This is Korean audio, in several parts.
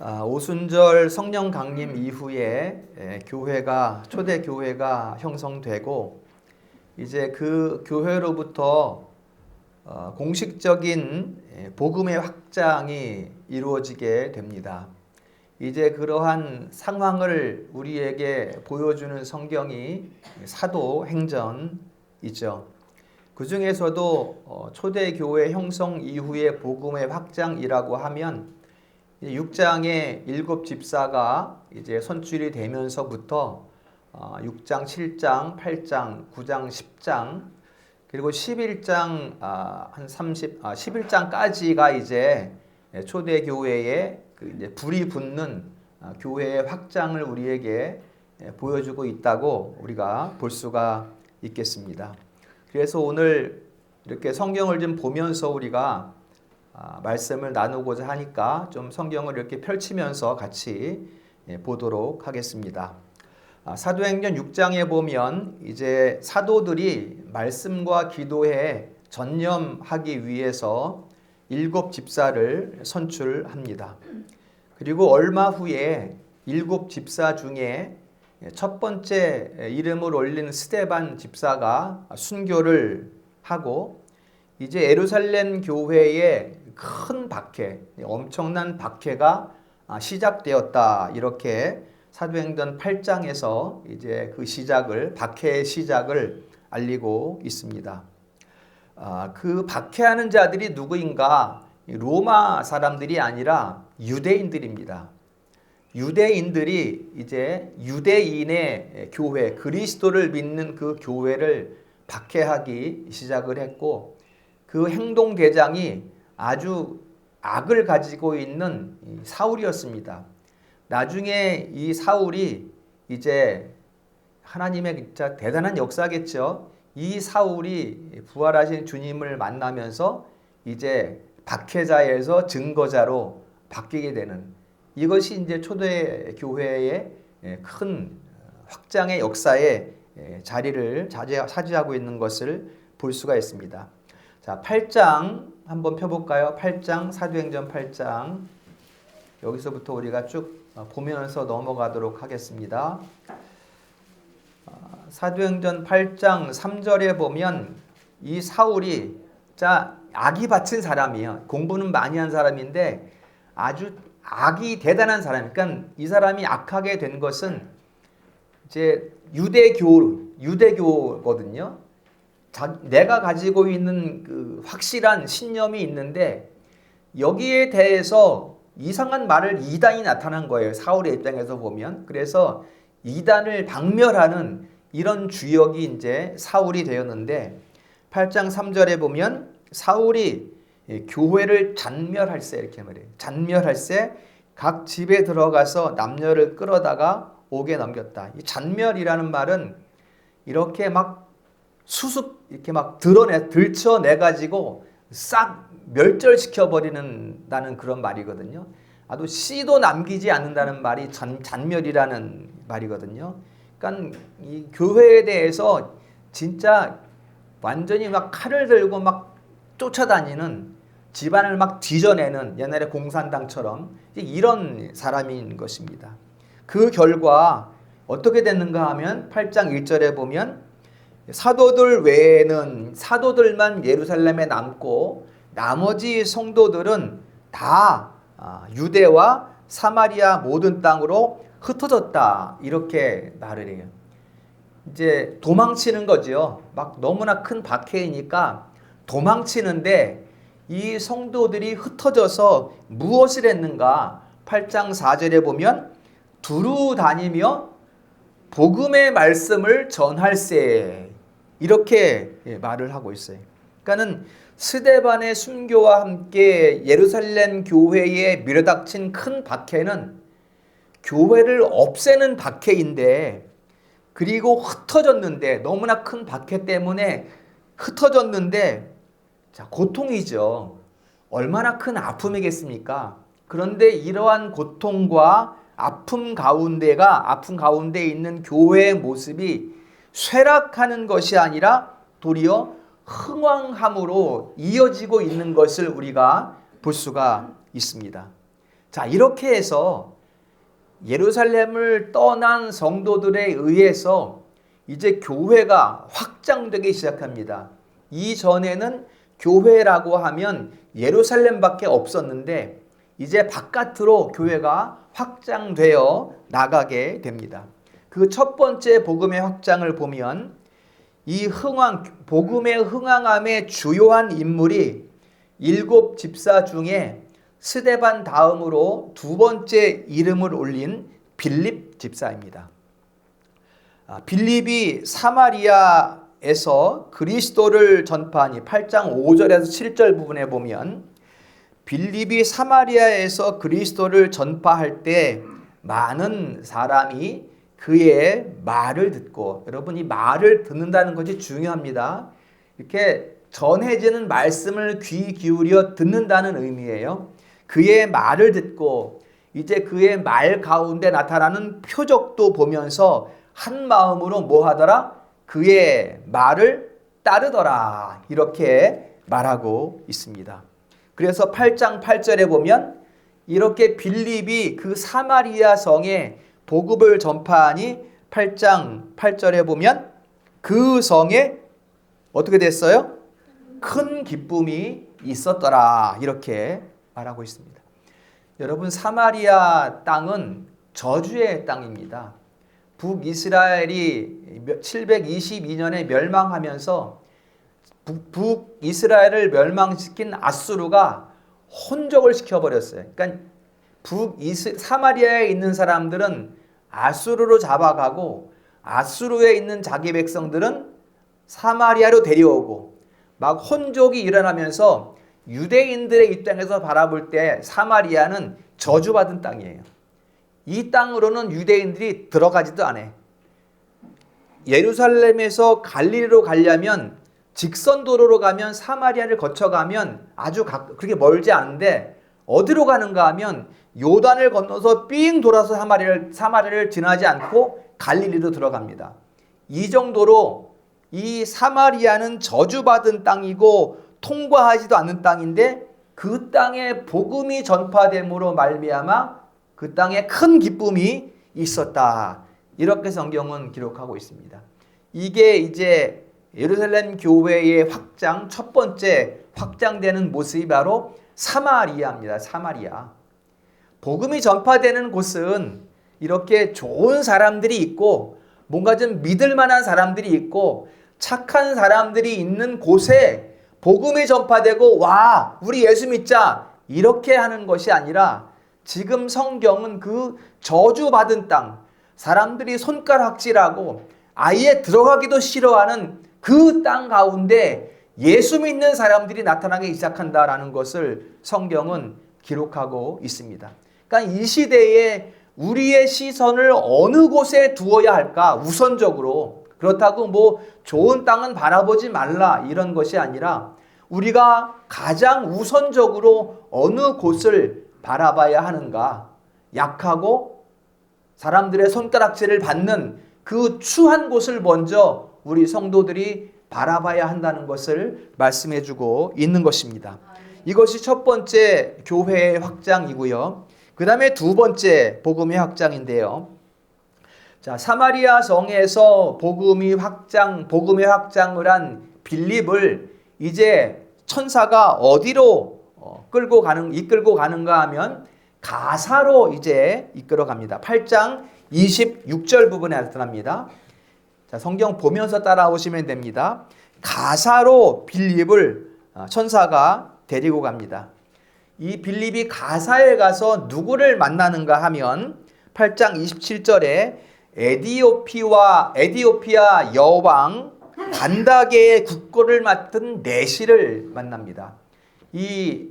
오순절 성령 강림 이후에 초대 교회가 형성되고 이제 그 교회로부터 공식적인 복음의 확장이 이루어지게 됩니다. 이제 그러한 상황을 우리에게 보여주는 성경이 사도행전이죠. 그 중에서도 초대교회 형성 이후의 복음의 확장이라고 하면 6장의 7집사가 이제 선출이 되면서부터 6장, 7장, 8장, 9장, 10장 그리고 11장 11장까지가 이제 초대교회의 이제 불이 붙는 교회의 확장을 우리에게 보여주고 있다고 우리가 볼 수가 있겠습니다. 그래서 오늘 이렇게 성경을 좀 보면서 우리가 말씀을 나누고자 하니까 좀 성경을 이렇게 펼치면서 같이 보도록 하겠습니다. 사도행전 6장에 보면 이제 사도들이 말씀과 기도에 전념하기 위해서 7집사를 선출합니다. 그리고 얼마 후에 7집사 중에 첫 번째 이름을 올린 스데반 집사가 순교를 하고 이제 예루살렘 교회의 큰 박해, 엄청난 박해가 시작되었다. 이렇게 사도행전 8장에서 이제 그 박해의 시작을 알리고 있습니다. 그 박해하는 자들이 누구인가? 로마 사람들이 아니라 유대인들입니다. 유대인들이 이제 유대인의 교회, 그리스도를 믿는 그 교회를 박해하기 시작을 했고 그 행동 대장이 아주 악을 가지고 있는 사울이었습니다. 나중에 이 사울이 이제 하나님의 진짜 대단한 역사겠죠. 이 사울이 부활하신 주님을 만나면서 이제 박해자에서 증거자로 바뀌게 되는 이것이 이제 초대 교회의 큰 확장의 역사에 자리를 차지하고 있는 것을 볼 수가 있습니다. 자, 8장 한번 펴볼까요? 8장, 사도행전 8장. 여기서부터 우리가 쭉 보면서 넘어가도록 하겠습니다. 사도행전 8장 3절에 보면 이 사울이 악이 받친 사람이에요. 공부는 많이 한 사람인데 아주 악이 대단한 사람. 그러니까 이 사람이 악하게 된 것은 이제 유대교거든요. 내가 가지고 있는 그 확실한 신념이 있는데 여기에 대해서 이상한 말을 이단이 나타난 거예요. 사울의 입장에서 보면. 그래서 이단을 박멸하는 이런 주역이 이제 사울이 되었는데 8장 3절에 보면 사울이 교회를 잔멸할세 이렇게 말해요. 잔멸할세 각 집에 들어가서 남녀를 끌어다가 옥에 넘겼다. 이 잔멸이라는 말은 이렇게 막 이렇게 막 들춰내 가지고 싹 멸절시켜 버리는다는 그런 말이거든요. 아주 씨도 남기지 않는다는 말이 잔멸이라는 말이거든요. 그러니까 이 교회에 대해서 진짜 완전히 막 칼을 들고 막 쫓아다니는 집안을 막 뒤져내는 옛날에 공산당처럼 이런 사람인 것입니다. 그 결과 어떻게 됐는가 하면 8장 1절에 보면 사도들 외에는 사도들만 예루살렘에 남고 나머지 성도들은 다 유대와 사마리아 모든 땅으로 흩어졌다. 이렇게 말을 해요. 이제 도망치는 거죠. 막 너무나 큰 박해이니까 도망치는데 이 성도들이 흩어져서 무엇을 했는가? 8장 4절에 보면 두루 다니며 복음의 말씀을 전할세 이렇게 말을 하고 있어요. 그러니까는 스데반의 순교와 함께 예루살렘 교회에 밀어닥친 큰 박해는 교회를 없애는 박해인데 그리고 흩어졌는데 너무나 큰 박해 때문에 흩어졌는데 자, 고통이죠. 얼마나 큰 아픔이겠습니까? 그런데 이러한 고통과 아픔 가운데 있는 교회의 모습이 쇠락하는 것이 아니라 도리어 흥왕함으로 이어지고 있는 것을 우리가 볼 수가 있습니다. 자, 이렇게 해서 예루살렘을 떠난 성도들에 의해서 이제 교회가 확장되기 시작합니다. 이전에는 교회라고 하면 예루살렘밖에 없었는데 이제 바깥으로 교회가 확장되어 나가게 됩니다. 그 첫 번째 복음의 확장을 보면 이 복음의 흥왕함의 주요한 인물이 7 집사 중에 스데반 다음으로 두 번째 이름을 올린 빌립 집사입니다. 빌립이 사마리아에서 그리스도를 전파하니 8장 5절에서 7절 부분에 보면 빌립이 사마리아에서 그리스도를 전파할 때 많은 사람이 그의 말을 듣고, 여러분 이 말을 듣는다는 것이 중요합니다. 이렇게 전해지는 말씀을 귀 기울여 듣는다는 의미예요. 그의 말을 듣고 이제 그의 말 가운데 나타나는 표적도 보면서 한 마음으로 뭐 하더라? 그의 말을 따르더라. 이렇게 말하고 있습니다. 그래서 8장 8절에 보면 이렇게 빌립이 그 사마리아 성에 복음을 전파하니 8장 8절에 보면 그 성에 어떻게 됐어요? 큰 기쁨이 있었더라. 이렇게 말하고 있습니다. 여러분 사마리아 땅은 저주의 땅입니다. 북이스라엘이 722년에 멸망하면서 북이스라엘을 멸망시킨 아수르가 혼족을 시켜버렸어요. 그러니까 사마리아에 있는 사람들은 아수르로 잡아가고 아수르에 있는 자기 백성들은 사마리아로 데려오고 막 혼족이 일어나면서 유대인들의 입장에서 바라볼 때 사마리아는 저주받은 땅이에요. 이 땅으로는 유대인들이 들어가지도 않아요. 예루살렘에서 갈릴리로 가려면 직선도로로 가면 사마리아를 거쳐가면 아주 그렇게 멀지 않은데 어디로 가는가 하면 요단을 건너서 삥 돌아서 사마리아를 지나지 않고 갈릴리로 들어갑니다. 이 정도로 이 사마리아는 저주받은 땅이고 통과하지도 않는 땅인데 그 땅에 복음이 전파됨으로 말미암아 그 땅에 큰 기쁨이 있었다. 이렇게 성경은 기록하고 있습니다. 이게 이제 예루살렘 교회의 확장, 첫 번째 확장되는 모습이 바로 사마리아입니다. 사마리아. 복음이 전파되는 곳은 이렇게 좋은 사람들이 있고 뭔가 좀 믿을 만한 사람들이 있고 착한 사람들이 있는 곳에 복음이 전파되고 와 우리 예수 믿자 이렇게 하는 것이 아니라 지금 성경은 그 저주받은 땅, 사람들이 손가락질하고 아예 들어가기도 싫어하는 그 땅 가운데 예수 믿는 사람들이 나타나기 시작한다라는 것을 성경은 기록하고 있습니다. 그러니까 이 시대에 우리의 시선을 어느 곳에 두어야 할까? 우선적으로. 그렇다고 뭐 좋은 땅은 바라보지 말라 이런 것이 아니라 우리가 가장 우선적으로 어느 곳을 바라봐야 하는가? 약하고 사람들의 손가락질을 받는 그 추한 곳을 먼저 우리 성도들이 바라봐야 한다는 것을 말씀해주고 있는 것입니다. 이것이 첫 번째 교회의 확장이고요. 그 다음에 두 번째 복음의 확장인데요. 자, 사마리아 성에서 복음의 확장을 한 빌립을 이제 천사가 어디로 이끌고 가는가 하면 가사로 이제 이끌어 갑니다. 8장 26절 부분에 나타납니다. 자, 성경 보면서 따라오시면 됩니다. 가사로 빌립을 천사가 데리고 갑니다. 이 빌립이 가사에 가서 누구를 만나는가 하면 8장 27절에 에디오피아 여왕 간다게의 국고를 맡은 내시를 만납니다. 이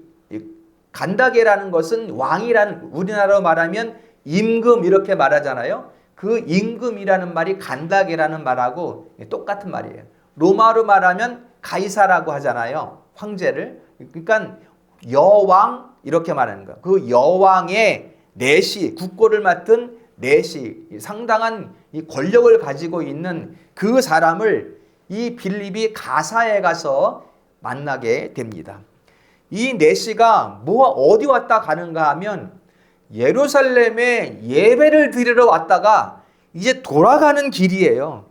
간다게라는 것은 왕이라는, 우리나라로 말하면 임금 이렇게 말하잖아요. 그 임금이라는 말이 간다게라는 말하고 똑같은 말이에요. 로마로 말하면 가이사라고 하잖아요. 황제를. 그러니까 여왕 이렇게 말하는 거예요. 그 여왕의 내시, 국고를 맡은 내시, 상당한 이 권력을 가지고 있는 그 사람을 이 빌립이 가사에 가서 만나게 됩니다. 이 내시가 어디 왔다 가는가 하면 예루살렘에 예배를 드리러 왔다가 이제 돌아가는 길이에요.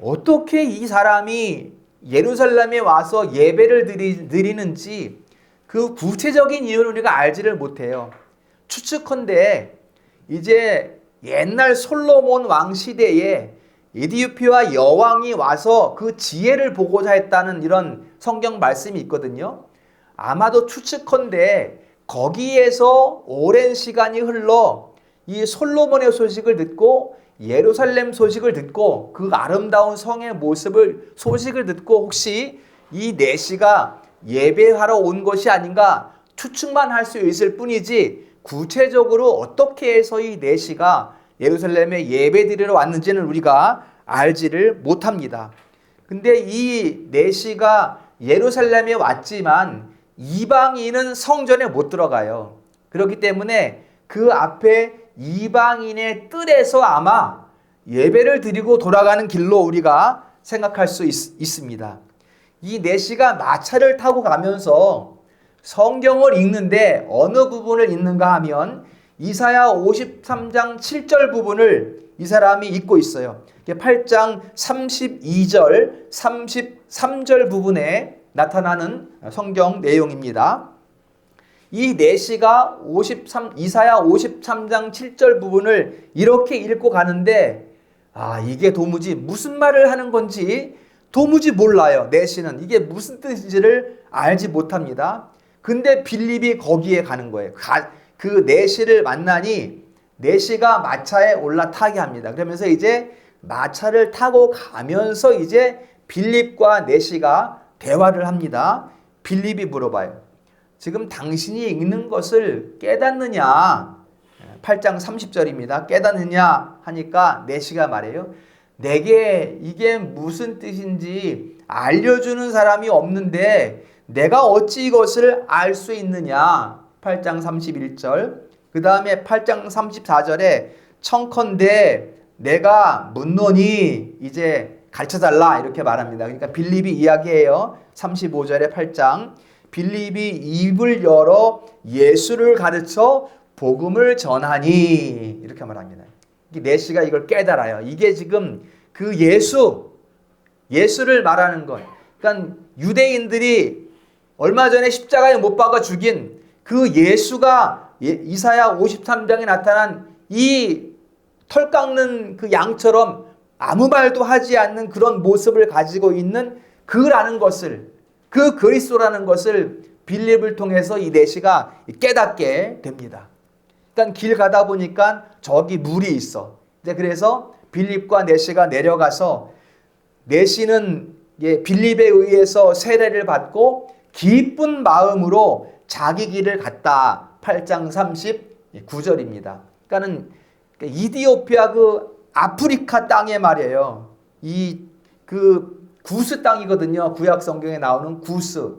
어떻게 이 사람이 예루살렘에 와서 예배를 드리는지 그 구체적인 이유를 우리가 알지를 못해요. 추측컨대 이제 옛날 솔로몬 왕 시대에 에디오피아 여왕이 와서 그 지혜를 보고자 했다는 이런 성경 말씀이 있거든요. 아마도 추측컨대 거기에서 오랜 시간이 흘러 이 솔로몬의 소식을 듣고 예루살렘 소식을 듣고 그 아름다운 성의 소식을 듣고 혹시 이 내시가 예배하러 온 것이 아닌가 추측만 할 수 있을 뿐이지 구체적으로 어떻게 해서 이 내시가 예루살렘에 예배 드리러 왔는지는 우리가 알지를 못합니다. 근데 이 내시가 예루살렘에 왔지만 이방인은 성전에 못 들어가요. 그렇기 때문에 그 앞에 이방인의 뜰에서 아마 예배를 드리고 돌아가는 길로 우리가 생각할 수 있습니다. 이 내시가 마차를 타고 가면서 성경을 읽는데 어느 부분을 읽는가 하면 이사야 53장 7절 부분을 이 사람이 읽고 있어요. 8장 32절, 33절 부분에 나타나는 성경 내용입니다. 이 내시가 이사야 53장 7절 부분을 이렇게 읽고 가는데 이게 도무지 무슨 말을 하는 건지 도무지 몰라요. 내시는 이게 무슨 뜻인지를 알지 못합니다. 근데 빌립이 거기에 가는 거예요. 그 내시를 만나니 내시가 마차에 올라타게 합니다. 그러면서 이제 마차를 타고 가면서 이제 빌립과 내시가 대화를 합니다. 빌립이 물어봐요. 지금 당신이 읽는 것을 깨닫느냐? 8장 30절입니다. 깨닫느냐 하니까 내시가 말해요. 내게 이게 무슨 뜻인지 알려주는 사람이 없는데 내가 어찌 이것을 알 수 있느냐? 8장 31절. 그 다음에 8장 34절에 청컨대 내가 묻노니 이제 가르쳐달라 이렇게 말합니다. 그러니까 빌립이 이야기해요. 35절에 8장. 빌립이 입을 열어 예수를 가르쳐 복음을 전하니 이렇게 말합니다. 내시가 이걸 깨달아요. 이게 지금 그 예수를 말하는 것. 그러니까 유대인들이 얼마 전에 십자가에 못 박아 죽인 그 예수가 이사야 53장에 나타난 이 털 깎는 그 양처럼 아무 말도 하지 않는 그런 모습을 가지고 있는 그라는 것을, 그 그리스도라는 것을 빌립을 통해서 이 내시가 깨닫게 됩니다. 일단 길 가다 보니까 저기 물이 있어. 그래서 빌립과 내시가 내려가서 내시는 빌립에 의해서 세례를 받고 기쁜 마음으로 자기 길을 갔다. 8장 39절입니다. 그러니까는 이디오피아 그 아프리카 땅에 말이에요. 그 구스 땅이거든요. 구약 성경에 나오는 구스.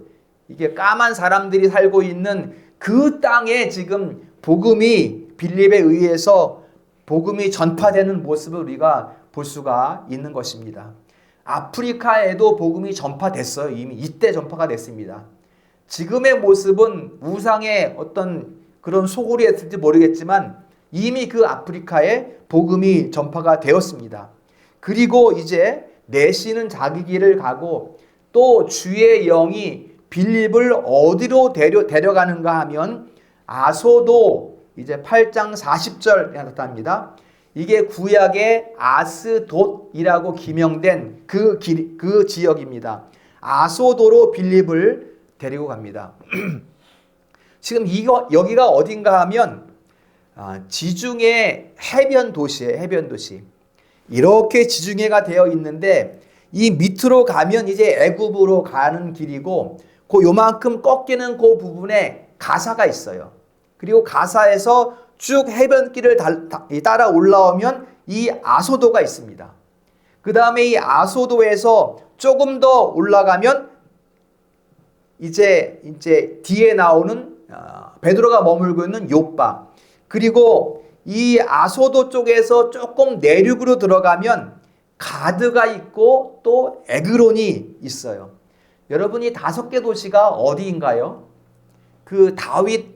이게 까만 사람들이 살고 있는 그 땅에 지금 복음이 빌립에 의해서 복음이 전파되는 모습을 우리가 볼 수가 있는 것입니다. 아프리카에도 복음이 전파됐어요. 이미 이때 전파가 됐습니다. 지금의 모습은 우상의 어떤 그런 소굴이었을지 모르겠지만 이미 그 아프리카에 복음이 전파가 되었습니다. 그리고 이제 내시는 자기 길을 가고 또 주의 영이 빌립을 어디로 데려가는가 하면 아소도 이제 8장 40절에 나타납니다. 이게 구약의 아스돗이라고 기명된 그 지역입니다. 아소도로 빌립을 데리고 갑니다. 지금 여기가 어딘가 하면 지중해 해변 도시예요. 해변 도시. 이렇게 지중해가 되어 있는데 이 밑으로 가면 이제 애굽으로 가는 길이고 그 요만큼 꺾이는 그 부분에 가사가 있어요. 그리고 가사에서 쭉 해변길을 따라 올라오면 이 아소도가 있습니다. 그 다음에 이 아소도에서 조금 더 올라가면 이제 뒤에 나오는 베드로가 머물고 있는 요빠. 그리고 이 아소도 쪽에서 조금 내륙으로 들어가면 가드가 있고 또 에그론이 있어요. 여러분이 5개 도시가 어디인가요? 그 다윗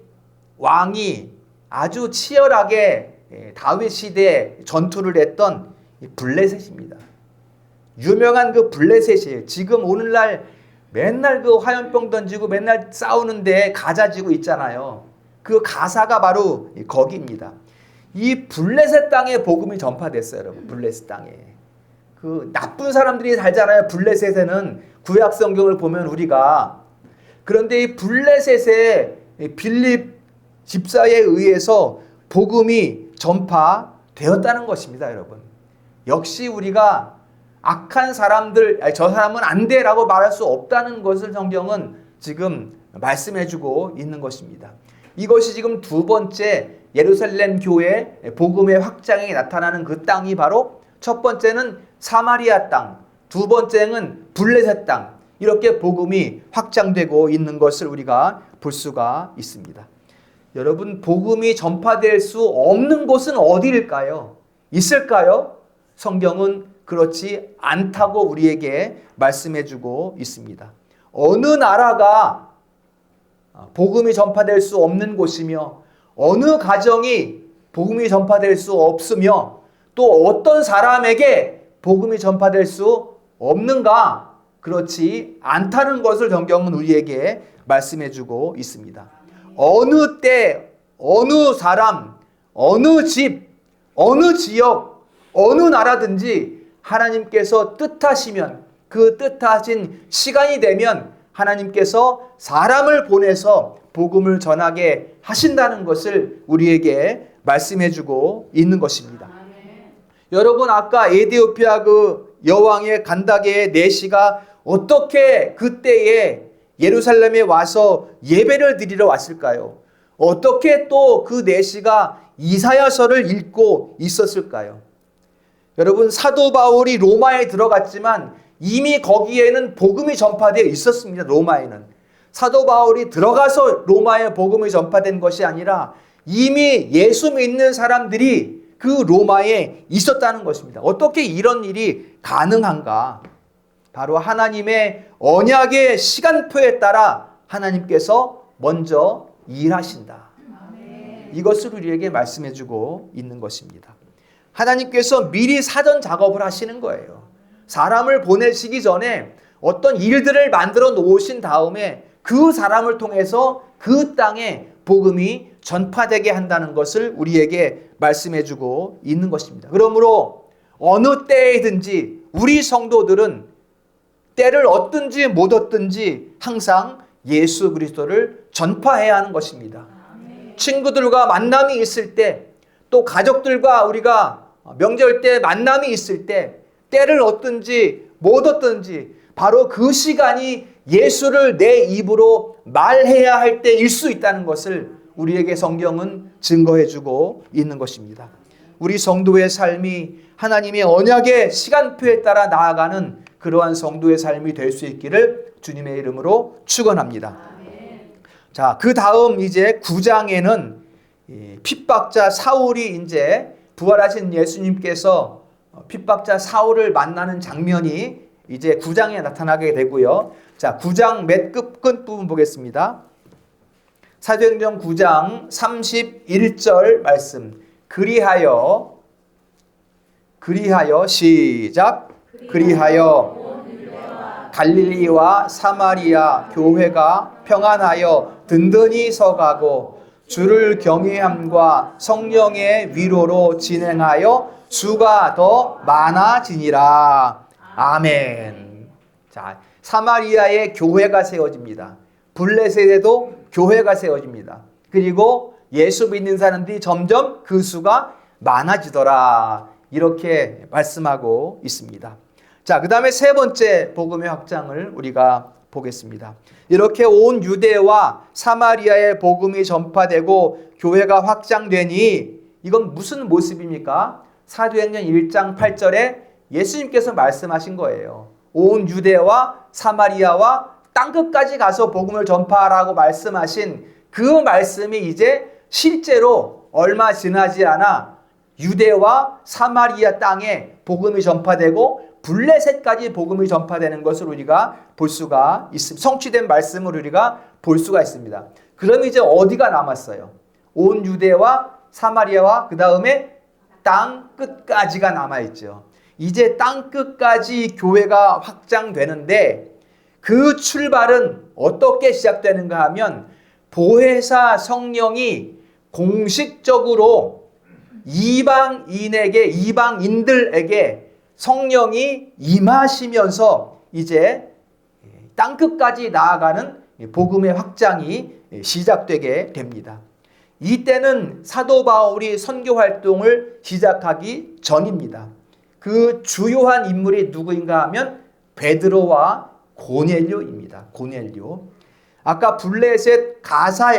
왕이 아주 치열하게 다윗 시대에 전투를 했던 블레셋입니다. 유명한 그 블레셋이에요. 지금 오늘날 맨날 그 화염병 던지고 맨날 싸우는데 가자 지구 있잖아요. 그 가사가 바로 거기입니다. 이 블레셋 땅에 복음이 전파됐어요, 여러분. 블레셋 땅에. 그 나쁜 사람들이 살잖아요. 블레셋에는 구약 성경을 보면 우리가. 그런데 이 블레셋에 빌립 집사에 의해서 복음이 전파되었다는 것입니다, 여러분. 역시 우리가 악한 사람들, 저 사람은 안 돼라고 말할 수 없다는 것을 성경은 지금 말씀해주고 있는 것입니다. 이것이 지금 두 번째 예루살렘 교회 복음의 확장에 나타나는 그 땅이 바로 첫 번째는 사마리아 땅, 두 번째는 블레셋 땅, 이렇게 복음이 확장되고 있는 것을 우리가 볼 수가 있습니다. 여러분, 복음이 전파될 수 없는 곳은 어디일까요? 있을까요? 성경은 그렇지 않다고 우리에게 말씀해주고 있습니다. 어느 나라가 복음이 전파될 수 없는 곳이며 어느 가정이 복음이 전파될 수 없으며 또 어떤 사람에게 복음이 전파될 수 없는가? 그렇지 않다는 것을 성경은 우리에게 말씀해주고 있습니다. 어느 때, 어느 사람, 어느 집, 어느 지역, 어느 나라든지 하나님께서 뜻하시면 그 뜻하신 시간이 되면 하나님께서 사람을 보내서 복음을 전하게 하신다는 것을 우리에게 말씀해주고 있는 것입니다. 여러분, 아까 에디오피아 그 여왕의 간다게의 내시가 어떻게 그때에 예루살렘에 와서 예배를 드리러 왔을까요? 어떻게 또 그 내시가 이사야서를 읽고 있었을까요? 여러분, 사도 바울이 로마에 들어갔지만 이미 거기에는 복음이 전파되어 있었습니다. 로마에는. 사도 바울이 들어가서 로마에 복음이 전파된 것이 아니라 이미 예수 믿는 사람들이 그 로마에 있었다는 것입니다. 어떻게 이런 일이 가능한가? 바로 하나님의 언약의 시간표에 따라 하나님께서 먼저 일하신다. 이것을 우리에게 말씀해주고 있는 것입니다. 하나님께서 미리 사전 작업을 하시는 거예요. 사람을 보내시기 전에 어떤 일들을 만들어 놓으신 다음에 그 사람을 통해서 그 땅에 복음이 전파되게 한다는 것을 우리에게 말씀해주고 있는 것입니다. 그러므로 어느 때이든지 우리 성도들은 때를 얻든지 못 얻든지 항상 예수 그리스도를 전파해야 하는 것입니다. 친구들과 만남이 있을 때, 또 가족들과 우리가 명절 때 만남이 있을 때 때를 얻든지 못 얻든지 바로 그 시간이 예수를 내 입으로 말해야 할 때일 수 있다는 것을 우리에게 성경은 증거해주고 있는 것입니다. 우리 성도의 삶이 하나님의 언약의 시간표에 따라 나아가는 그러한 성도의 삶이 될 수 있기를 주님의 이름으로 축원합니다. 자, 그 다음 이제 9장에는 핍박자 사울이 이제 부활하신 예수님께서 핍박자 사울을 만나는 장면이 이제 9장에 나타나게 되고요. 자, 9장 맨 끝부분 보겠습니다. 사도행전 9장 31절 말씀. 그리하여 시작. 그리하여 갈릴리와 사마리아 교회가 평안하여 든든히 서가고 주를 경외함과 성령의 위로로 진행하여 수가 더 많아지니라. 아멘. 자, 사마리아에 교회가 세워집니다. 블레셋에도 교회가 세워집니다. 그리고 예수 믿는 사람들이 점점 그 수가 많아지더라. 이렇게 말씀하고 있습니다. 자, 그 다음에 세 번째 복음의 확장을 우리가 보겠습니다. 이렇게 온 유대와 사마리아의 복음이 전파되고 교회가 확장되니 이건 무슨 모습입니까? 사도행전 1장 8절에 예수님께서 말씀하신 거예요. 온 유대와 사마리아와 땅끝까지 가서 복음을 전파하라고 말씀하신 그 말씀이 이제 실제로 얼마 지나지 않아 유대와 사마리아 땅에 복음이 전파되고 블레셋까지 복음이 전파되는 것을 우리가 볼 수가 있습니다. 성취된 말씀을 우리가 볼 수가 있습니다. 그럼 이제 어디가 남았어요? 온 유대와 사마리아와 그 다음에 땅 끝까지가 남아있죠. 이제 땅 끝까지 교회가 확장되는데 그 출발은 어떻게 시작되는가 하면 보혜사 성령이 공식적으로 이방인들에게 성령이 임하시면서 이제 땅끝까지 나아가는 복음의 확장이 시작되게 됩니다. 이때는 사도 바울이 선교 활동을 시작하기 전입니다. 그 주요한 인물이 누구인가 하면 베드로와 고넬료입니다. 고넬료. 아까 블레셋 가사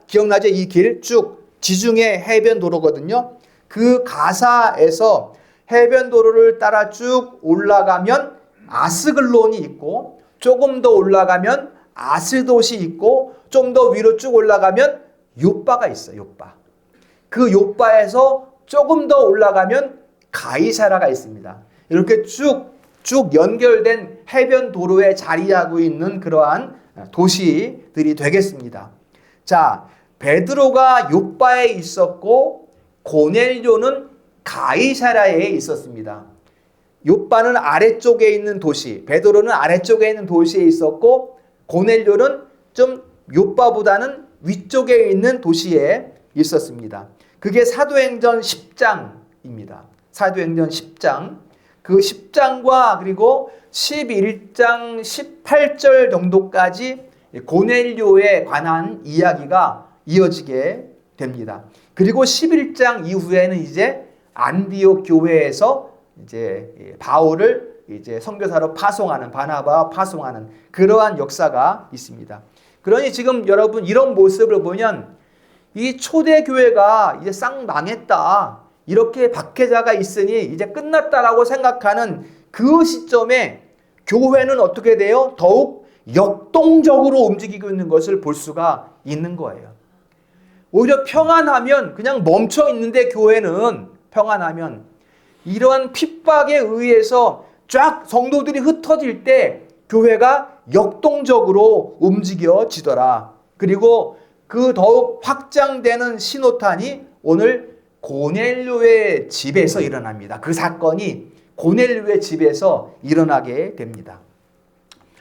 기억나죠? 이 길 쭉 지중해 해변도로거든요. 그 가사에서 해변도로를 따라 쭉 올라가면 아스글론이 있고 조금 더 올라가면 아스돗이 있고 좀 더 위로 쭉 올라가면 요빠가 있어요. 요빠. 그 요빠에서 조금 더 올라가면 가이사라가 있습니다. 이렇게 쭉 연결된 해변도로에 자리하고 있는 그러한 도시들이 되겠습니다. 자, 베드로가 요빠에 있었고 고넬료는 가이사라에 있었습니다. 요빠는 아래쪽에 있는 도시, 베드로는 아래쪽에 있는 도시에 있었고 고넬료는 좀 요빠보다는 위쪽에 있는 도시에 있었습니다. 그게 사도행전 10장입니다. 사도행전 10장. 그 10장과 그리고 11장 18절 정도까지 고넬료에 관한 이야기가 이어지게 됩니다. 그리고 11장 이후에는 이제 안디옥 교회에서 이제 바울을 이제 선교사로 파송하는, 바나바와 파송하는 그러한 역사가 있습니다. 그러니 지금 여러분 이런 모습을 보면 이 초대 교회가 이제 싹 망했다, 이렇게 박해자가 있으니 이제 끝났다라고 생각하는 그 시점에 교회는 어떻게 돼요? 더욱 역동적으로 움직이고 있는 것을 볼 수가 있는 거예요. 오히려 평안하면 그냥 멈춰 있는데 교회는 평안하면 이러한 핍박에 의해서 쫙 성도들이 흩어질 때 교회가 역동적으로 움직여지더라. 그리고 그 더욱 확장되는 신호탄이 오늘 고넬료의 집에서 일어납니다. 그 사건이 고넬료의 집에서 일어나게 됩니다.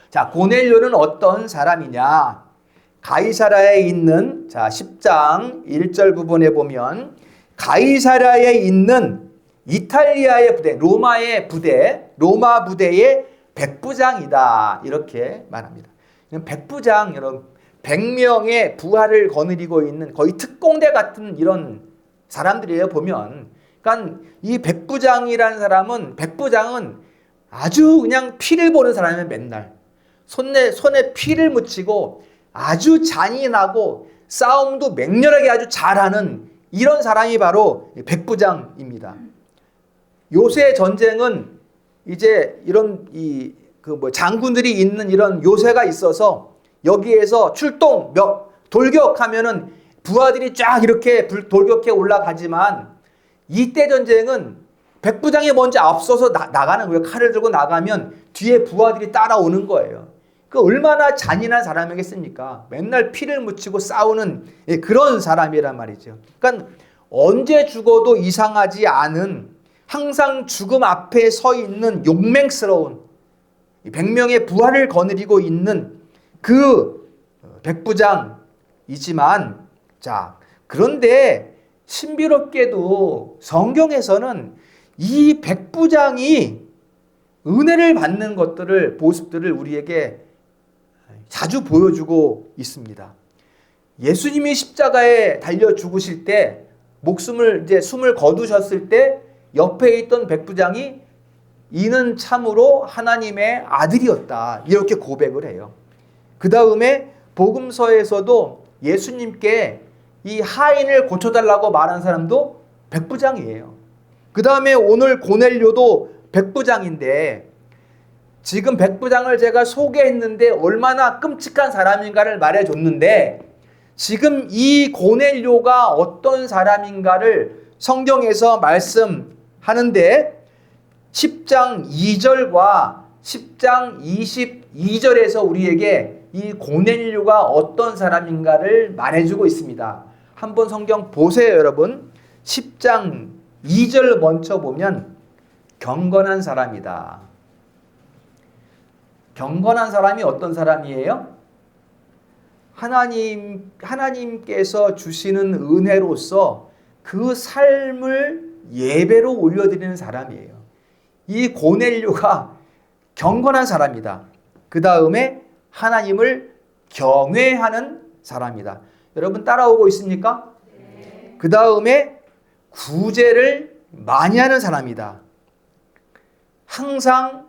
자, 고넬료는 어떤 사람이냐? 가이사라에 있는, 자, 10장 1절 부분에 보면 가이사라에 있는 이탈리아의 부대, 로마 부대의 백부장이다, 이렇게 말합니다. 백부장, 여러분, 100명의 부하를 거느리고 있는 거의 특공대 같은 이런 사람들이에요, 보면. 그러니까 이 백부장은 아주 그냥 피를 보는 사람이에요. 맨날 손에 피를 묻히고 아주 잔인하고 싸움도 맹렬하게 아주 잘하는 이런 사람이 바로 백부장입니다. 요새 전쟁은 이제 이런 장군들이 있는 이런 요새가 있어서 여기에서 돌격하면은 부하들이 쫙 이렇게 돌격해 올라가지만, 이때 전쟁은 백부장이 먼저 앞서서 나가는 거예요. 칼을 들고 나가면 뒤에 부하들이 따라오는 거예요. 그 얼마나 잔인한 사람이겠습니까? 맨날 피를 묻히고 싸우는 그런 사람이란 말이죠. 그러니까 언제 죽어도 이상하지 않은, 항상 죽음 앞에 서 있는 용맹스러운 100명의 부하를 거느리고 있는 그 백부장이지만, 자, 그런데 신비롭게도 성경에서는 이 백부장이 은혜를 받는 모습들을 우리에게 자주 보여주고 있습니다. 예수님이 십자가에 달려 죽으실 때 숨을 거두셨을 때 옆에 있던 백부장이 이는 참으로 하나님의 아들이었다, 이렇게 고백을 해요. 그 다음에 복음서에서도 예수님께 이 하인을 고쳐달라고 말한 사람도 백부장이에요. 그 다음에 오늘 고넬료도 백부장인데, 지금 백부장을 제가 소개했는데 얼마나 끔찍한 사람인가를 말해줬는데, 지금 이 고넬료가 어떤 사람인가를 성경에서 말씀하는데 10장 2절과 10장 22절에서 우리에게 이 고넬료가 어떤 사람인가를 말해주고 있습니다. 한번 성경 보세요, 여러분. 10장 2절 먼저 보면 경건한 사람이다. 경건한 사람이 어떤 사람이에요? 하나님께서 주시는 은혜로서 그 삶을 예배로 올려드리는 사람이에요. 이 고넬료가 경건한 사람이다. 그 다음에 하나님을 경외하는 사람이다. 여러분 따라오고 있습니까? 네. 그 다음에 구제를 많이 하는 사람이다. 항상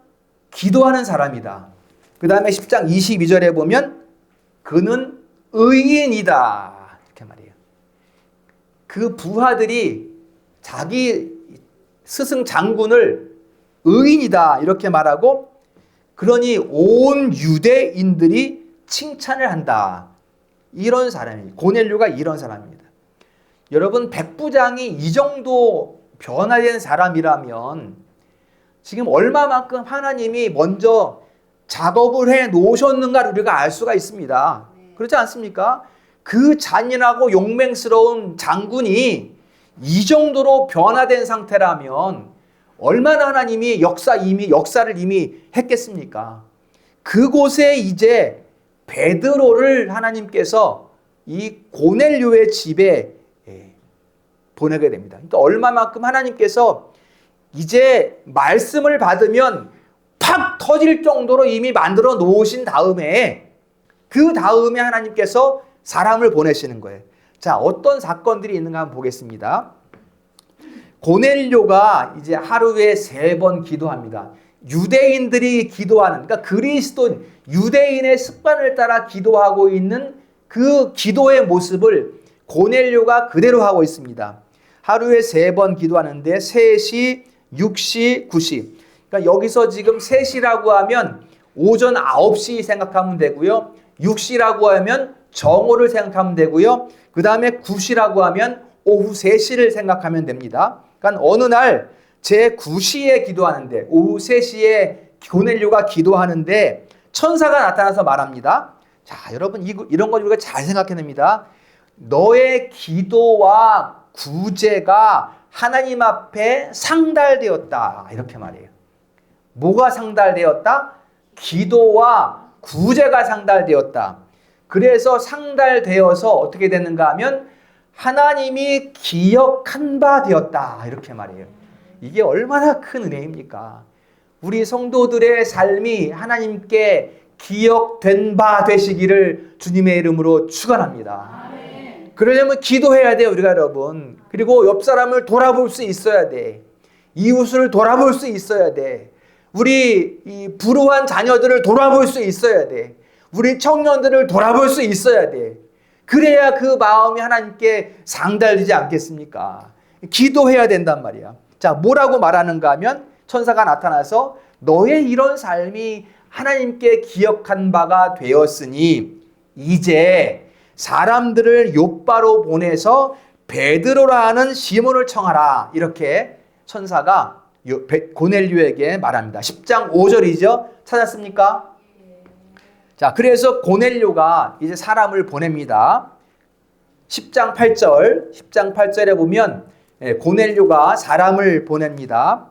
기도하는 사람이다. 그 다음에 10장 22절에 보면 그는 의인이다. 이렇게 말해요. 그 부하들이 자기 스승 장군을 의인이다. 이렇게 말하고 그러니 온 유대인들이 칭찬을 한다. 이런 사람이에요. 고넬료가 이런 사람입니다. 여러분 백부장이 이 정도 변화된 사람이라면 지금 얼마만큼 하나님이 먼저 작업을 해 놓으셨는가를 우리가 알 수가 있습니다. 그렇지 않습니까? 그 잔인하고 용맹스러운 장군이 이 정도로 변화된 상태라면 얼마나 하나님이 역사를 이미 했겠습니까? 그곳에 이제 베드로를 하나님께서 이 고넬료의 집에 보내게 됩니다. 그러니까 얼마만큼 하나님께서 이제 말씀을 받으면 팍 터질 정도로 이미 만들어 놓으신 다음에 그 다음에 하나님께서 사람을 보내시는 거예요. 자, 어떤 사건들이 있는가 한번 보겠습니다. 고넬료가 이제 하루에 3번 기도합니다. 유대인들이 기도하는, 그러니까 그리스도인, 유대인의 습관을 따라 기도하고 있는 그 기도의 모습을 고넬료가 그대로 하고 있습니다. 하루에 3번 기도하는데 3시, 6시, 9시. 그러니까 여기서 지금 3시라고 하면 오전 9시 생각하면 되고요. 6시라고 하면 정오를 생각하면 되고요. 그 다음에 9시라고 하면 오후 3시를 생각하면 됩니다. 그러니까 어느 날 제 9시에 기도하는데 오후 3시에 고넬료가 기도하는데 천사가 나타나서 말합니다. 자, 여러분 이런 거 우리가 잘 생각해야 됩니다. 너의 기도와 구제가 하나님 앞에 상달되었다. 이렇게 말해요. 뭐가 상달되었다? 기도와 구제가 상달되었다. 그래서 상달되어서 어떻게 되는가 하면 하나님이 기억한 바 되었다. 이렇게 말해요. 이게 얼마나 큰 은혜입니까? 우리 성도들의 삶이 하나님께 기억된 바 되시기를 주님의 이름으로 축원합니다. 그러려면 기도해야 돼요, 우리가 여러분. 그리고 옆 사람을 돌아볼 수 있어야 돼. 이웃을 돌아볼 수 있어야 돼. 우리 이 불우한 자녀들을 돌아볼 수 있어야 돼. 우리 청년들을 돌아볼 수 있어야 돼. 그래야 그 마음이 하나님께 상달되지 않겠습니까? 기도해야 된단 말이야. 자, 뭐라고 말하는가 하면 천사가 나타나서 너의 이런 삶이 하나님께 기억한 바가 되었으니 이제 사람들을 욥바로 보내서 베드로라는 시몬을 청하라. 이렇게 천사가 고넬료에게 말합니다. 10장 5절이죠. 찾았습니까? 자, 그래서 고넬료가 이제 사람을 보냅니다. 10장 8절에 보면 고넬료가 사람을 보냅니다.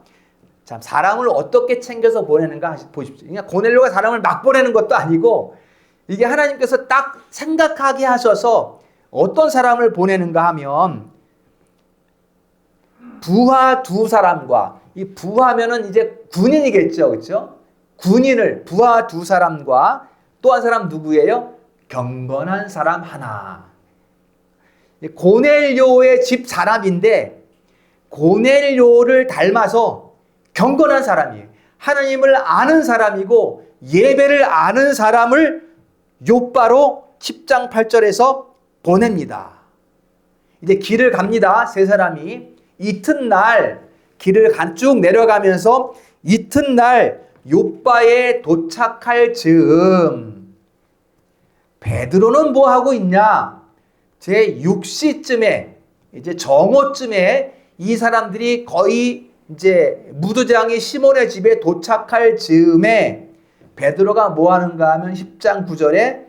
자, 사람을 어떻게 챙겨서 보내는가 보십시오. 그러니까 고넬료가 사람을 막 보내는 것도 아니고 이게 하나님께서 딱 생각하게 하셔서 어떤 사람을 보내는가 하면 부하 2사람과, 이 부하면은 이제 군인이겠죠. 그렇죠? 부하 2사람과 또 한 사람 누구예요? 경건한 사람 하나. 고넬료의 집 사람인데 고넬료를 닮아서 경건한 사람이에요. 하나님을 아는 사람이고 예배를 아는 사람을 욥바로 10장 8절에서 보냅니다. 이제 길을 갑니다. 3사람이. 이튿날 길을 쭉 내려가면서 이튿날 욥바에 도착할 즈음 베드로는 뭐 하고 있냐? 제 6시쯤에 이제 정오쯤에 이 사람들이 거의 이제 무도장이 시몬의 집에 도착할 즈음에 베드로가 뭐 하는가 하면 10장 9절에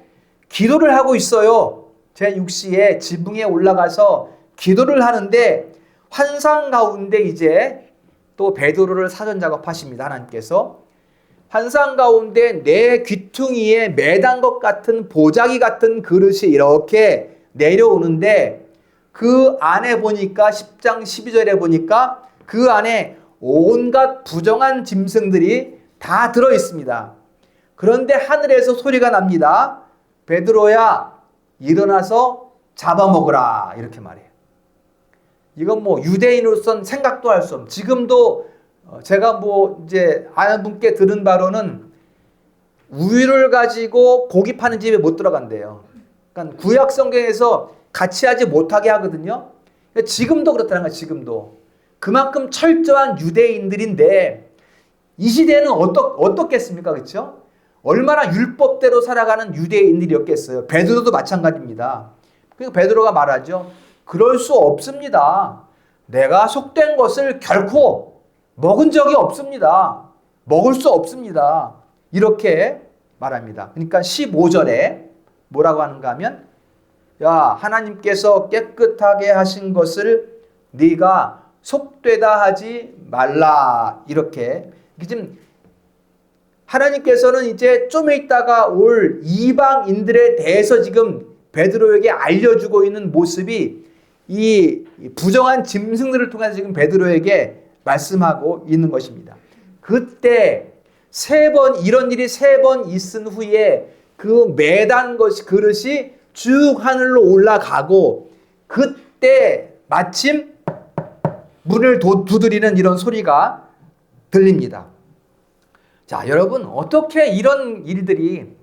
기도를 하고 있어요. 제6시에 지붕에 올라가서 기도를 하는데 환상 가운데 이제 또 베드로를 사전 작업하십니다. 하나님께서 환상 가운데 내 귀퉁이에 매단 것 같은 보자기 같은 그릇이 이렇게 내려오는데 그 안에 보니까 10장 12절에 보니까 그 안에 온갖 부정한 짐승들이 다 들어 있습니다. 그런데 하늘에서 소리가 납니다. 베드로야, 일어나서 잡아먹으라. 이렇게 말해요. 이건 뭐 유대인으로서는 생각도 할 수 없는, 지금도 제가 이제 아는 분께 들은 바로는 우유를 가지고 고기 파는 집에 못 들어간대요. 그러니까 구약 성경에서 같이 하지 못하게 하거든요. 지금도 그렇다는 거예요. 지금도. 그만큼 철저한 유대인들인데 이 시대는 어떻겠습니까? 그렇죠? 얼마나 율법대로 살아가는 유대인들이었겠어요. 베드로도 마찬가지입니다. 그리고 베드로가 말하죠. 그럴 수 없습니다. 내가 속된 것을 결코 먹은 적이 없습니다. 먹을 수 없습니다. 이렇게 말합니다. 그러니까 15절에 뭐라고 하는가 하면, 야, 하나님께서 깨끗하게 하신 것을 네가 속되다 하지 말라. 이렇게 지금 하나님께서는 이제 좀 있다가 올 이방인들에 대해서 지금 베드로에게 알려주고 있는 모습이 이 부정한 짐승들을 통해서 지금 베드로에게 말씀하고 있는 것입니다. 그때 이런 일이 3번 있은 후에 그 매단 그릇이 쭉 하늘로 올라가고 그때 마침 문을 두드리는 이런 소리가 들립니다. 자, 여러분, 어떻게 이런 일들이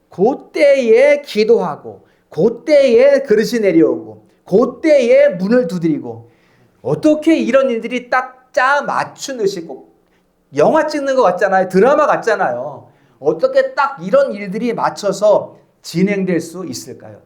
그때에 기도하고 그때에 그릇이 내려오고 그때에 문을 두드리고 어떻게 이런 일들이 딱 짜 맞추듯이 꼭 영화 찍는 것 같잖아요. 드라마 같잖아요. 어떻게 딱 이런 일들이 맞춰서 진행될 수 있을까요?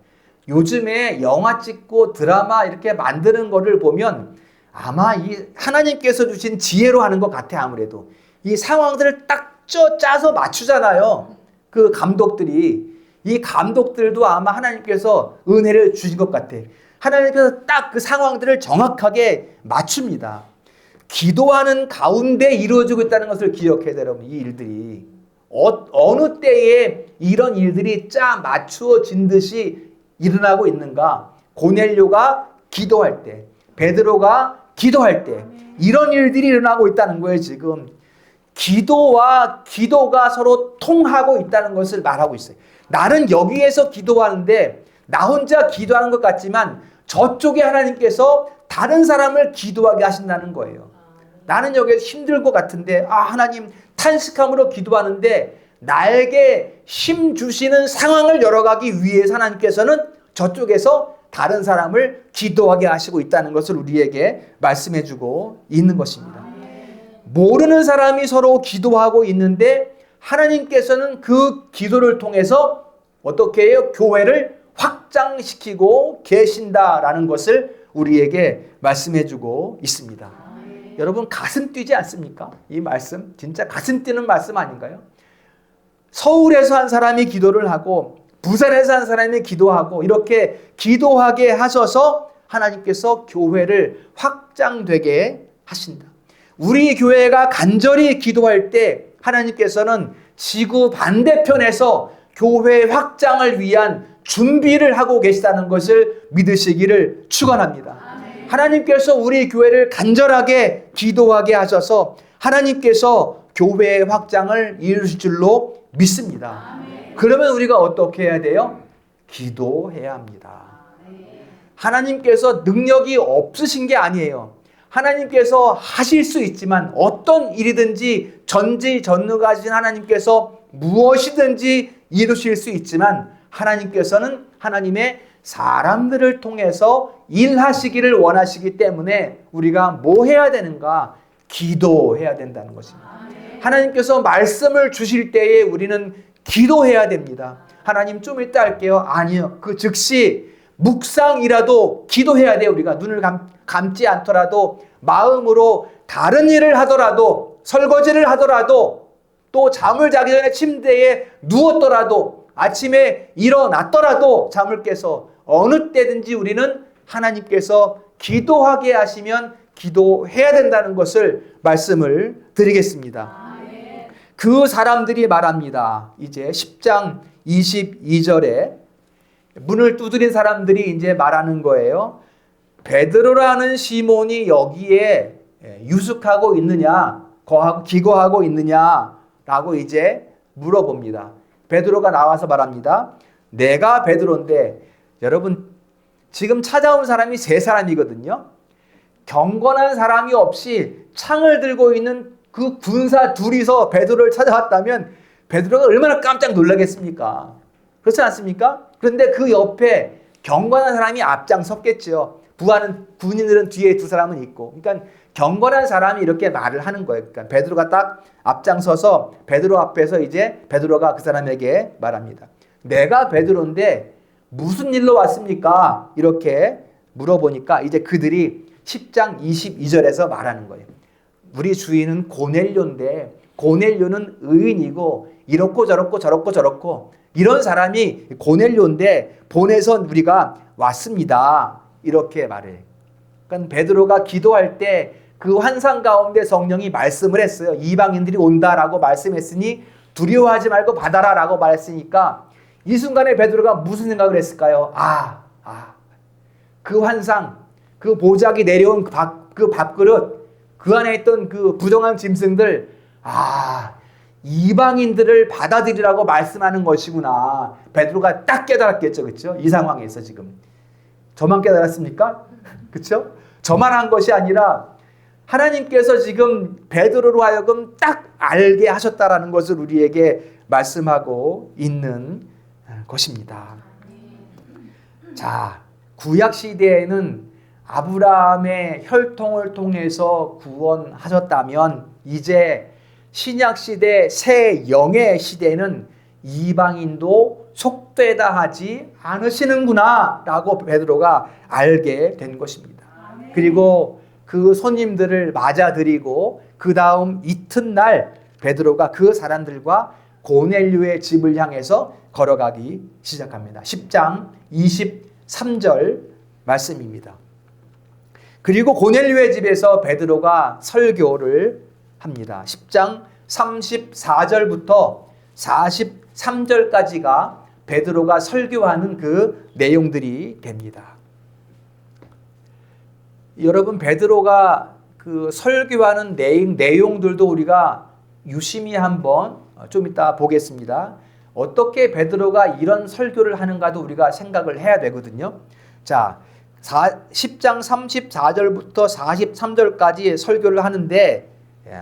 요즘에 영화 찍고 드라마 이렇게 만드는 거를 보면 아마 이 하나님께서 주신 지혜로 하는 것 같아. 아무래도 이 상황들을 딱 짜서 맞추잖아요. 그 감독들이. 이 감독들도 아마 하나님께서 은혜를 주신 것 같아. 하나님께서 딱 그 상황들을 정확하게 맞춥니다. 기도하는 가운데 이루어지고 있다는 것을 기억해야 돼요. 여러분, 이 일들이 어느 때에 이런 일들이 짜 맞추어진 듯이 일어나고 있는가? 고넬료가 기도할 때, 베드로가 기도할 때 이런 일들이 일어나고 있다는 거예요. 지금 기도와 기도가 서로 통하고 있다는 것을 말하고 있어요. 나는 여기에서 기도하는데 나 혼자 기도하는 것 같지만 저쪽에 하나님께서 다른 사람을 기도하게 하신다는 거예요. 나는 여기서 힘들 것 같은데 하나님 탄식함으로 기도하는데 나에게 힘 주시는 상황을 열어가기 위해서 하나님께서는 저쪽에서 다른 사람을 기도하게 하시고 있다는 것을 우리에게 말씀해주고 있는 것입니다. 모르는 사람이 서로 기도하고 있는데 하나님께서는 그 기도를 통해서 어떻게 해요? 교회를 확장시키고 계신다라는 것을 우리에게 말씀해주고 있습니다. 여러분, 가슴 뛰지 않습니까? 이 말씀 진짜 가슴 뛰는 말씀 아닌가요? 서울에서 한 사람이 기도를 하고 부산에서 한 사람이 기도하고 이렇게 기도하게 하셔서 하나님께서 교회를 확장되게 하신다. 우리 교회가 간절히 기도할 때 하나님께서는 지구 반대편에서 교회 확장을 위한 준비를 하고 계시다는 것을 믿으시기를 축원합니다. 하나님께서 우리 교회를 간절하게 기도하게 하셔서 하나님께서 교회의 확장을 이루실 줄로 믿습니다. 그러면 우리가 어떻게 해야 돼요? 기도해야 합니다. 하나님께서 능력이 없으신 게 아니에요. 하나님께서 하실 수 있지만 어떤 일이든지 전지전능하신 하나님께서 무엇이든지 이루실 수 있지만 하나님께서는 하나님의 사람들을 통해서 일하시기를 원하시기 때문에 우리가 뭐 해야 되는가? 기도해야 된다는 것입니다. 하나님께서 말씀을 주실 때에 우리는 기도해야 됩니다. 하나님 좀 이따 할게요. 아니요. 그 즉시 묵상이라도 기도해야 돼요. 우리가 눈을 감지 않더라도 마음으로 다른 일을 하더라도 설거지를 하더라도 또 잠을 자기 전에 침대에 누웠더라도 아침에 일어났더라도 잠을 깨서 어느 때든지 우리는 하나님께서 기도하게 하시면 기도해야 된다는 것을 말씀을 드리겠습니다. 그 사람들이 말합니다. 이제 10장 22절에 문을 두드린 사람들이 이제 말하는 거예요. 베드로라는 시몬이 여기에 유숙하고 있느냐, 기거하고 있느냐라고 이제 물어봅니다. 베드로가 나와서 말합니다. 내가 베드로인데, 여러분 지금 찾아온 사람이 세 사람이거든요. 경건한 사람이 없이 창을 들고 있는 그 군사 둘이서 베드로를 찾아왔다면 베드로가 얼마나 깜짝 놀라겠습니까? 그렇지 않습니까? 그런데 그 옆에 경건한 사람이 앞장섰겠죠. 군인들은 뒤에 두 사람은 있고. 그러니까 경건한 사람이 이렇게 말을 하는 거예요. 그러니까 베드로가 딱 앞장서서 베드로 앞에서 이제 베드로가 그 사람에게 말합니다. 내가 베드로인데 무슨 일로 왔습니까? 이렇게 물어보니까 이제 그들이 10장 22절에서 말하는 거예요. 우리 주인은 고넬료인데 고넬료는 의인이고 이렇고 저렇고 이런 사람이 고넬료인데 보내서 우리가 왔습니다. 이렇게 말해요. 그러니까 베드로가 기도할 때 그 환상 가운데 성령이 말씀을 했어요. 이방인들이 온다라고 말씀했으니 두려워하지 말고 받아라라고 말했으니까 이 순간에 베드로가 무슨 생각을 했을까요? 그 환상, 그 보자기 내려온 그 밥그릇, 그 안에 있던 그 부정한 짐승들, 이방인들을 받아들이라고 말씀하는 것이구나. 베드로가 딱 깨달았겠죠. 그렇죠? 이 상황에서 지금. 저만 깨달았습니까? 그렇죠? 저만 한 것이 아니라 하나님께서 지금 베드로로 하여금 딱 알게 하셨다라는 것을 우리에게 말씀하고 있는 것입니다. 자, 구약 시대에는 아브라함의 혈통을 통해서 구원하셨다면 이제 신약 시대 새 영의 시대는 이방인도 속되다 하지 않으시는구나 라고 베드로가 알게 된 것입니다. 그리고 그 손님들을 맞아들이고 그 다음 이튿날 베드로가 그 사람들과 고넬료의 집을 향해서 걸어가기 시작합니다. 10장 23절 말씀입니다. 그리고 고넬료의 집에서 베드로가 설교를 합니다. 10장 34절부터 43절까지가 베드로가 설교하는 그 내용들이 됩니다. 여러분 베드로가 그 설교하는 내용들도 우리가 유심히 한번 좀 이따 보겠습니다. 어떻게 베드로가 이런 설교를 하는가도 우리가 생각을 해야 되거든요. 자, 10장 34절부터 43절까지 설교를 하는데